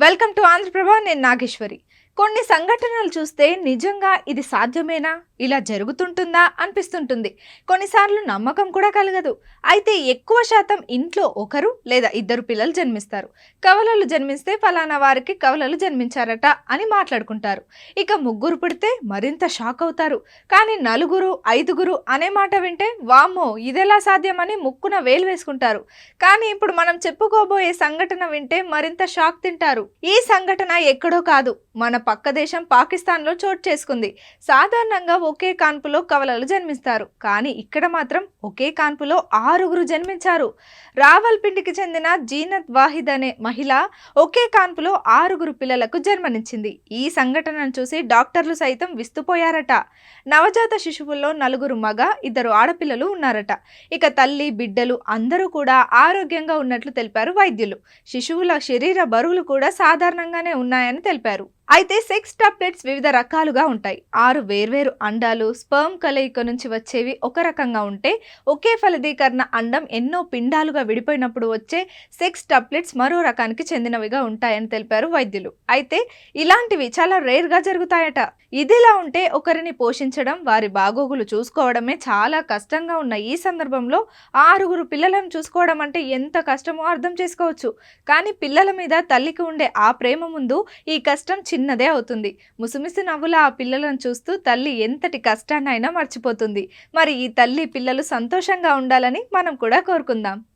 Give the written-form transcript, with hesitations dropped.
Welcome to Andhraprabha. నేను నాగేశ్వరి. కొన్ని సంఘటనలు చూస్తే నిజంగా ఇది సాధ్యమేనా, ఇలా జరుగుతుంటుందా అనిపిస్తుంటుంది. కొన్నిసార్లు నమ్మకం కూడా కలగదు. అయితే ఎక్కువ శాతం ఇంట్లో ఒకరు లేదా ఇద్దరు పిల్లలు జన్మిస్తారు. కవలలు జన్మిస్తే ఫలానా వారికి కవలలు జన్మించారట అని మాట్లాడుకుంటారు. ఇక ముగ్గురు పుడితే మరింత షాక్ అవుతారు. కానీ నలుగురు ఐదుగురు అనే మాట వింటే వామ్మో ఇదెలా సాధ్యమని ముక్కున వేలు వేసుకుంటారు. కానీ ఇప్పుడు మనం చెప్పుకోబోయే సంఘటన వింటే మరింత షాక్ తింటారు. ఈ సంఘటన ఎక్కడో కాదు, మన పక్క దేశం పాకిస్తాన్లో చోటు చేసుకుంది. సాధారణంగా ఒకే కాన్పులో కవలలు జన్మిస్తారు. కానీ ఇక్కడ మాత్రం ఒకే కాన్పులో 6గురు జన్మించారు. రావల్పిండికి చెందిన జీనత్ వాహిద్ అనే మహిళ ఒకే కాన్పులో 6గురు పిల్లలకు జన్మనిచ్చింది. ఈ సంఘటనను చూసి డాక్టర్లు సైతం విస్తుపోయారట. నవజాత శిశువుల్లో 4 మగ 2 ఆడపిల్లలు ఉన్నారట. ఇక తల్లి బిడ్డలు అందరూ కూడా ఆరోగ్యంగా ఉన్నట్లు తెలిపారు వైద్యులు. శిశువుల శరీర బరువులు కూడా సాధారణంగానే ఉన్నాయని తెలిపారు. అయితే సెక్స్ టాబ్లెట్స్ వివిధ రకాలుగా ఉంటాయి. 6 వేర్వేరు అండాలు స్పర్మ్ కలయిక నుంచి వచ్చేవి ఒక రకంగా ఉంటే, ఒకే ఫలదీకరణ అండం ఎన్నో పిండాలుగా విడిపోయినప్పుడు వచ్చే సెక్స్ టాబ్లెట్స్ మరో రకానికి చెందినవిగా ఉంటాయని తెలిపారు వైద్యులు. అయితే ఇలాంటివి చాలా రేర్గా జరుగుతాయట. ఇదిలా ఉంటే ఒకరిని పోషించడం, వారి బాగోగులు చూసుకోవడమే చాలా కష్టంగా ఉన్న ఈ సందర్భంలో 6గురు పిల్లలను చూసుకోవడం అంటే ఎంత కష్టమో అర్థం చేసుకోవచ్చు. కానీ పిల్లల మీద తల్లికి ఉండే ఆ ప్రేమ ముందు ఈ కష్టం చిన్నదే అవుతుంది. ముసిముసి నవ్వుల ఆ పిల్లలను చూస్తూ తల్లి ఎంతటి కష్టాన్నైనా మర్చిపోతుంది. మరి ఈ తల్లి పిల్లలు సంతోషంగా ఉండాలని మనం కూడా కోరుకుందాం.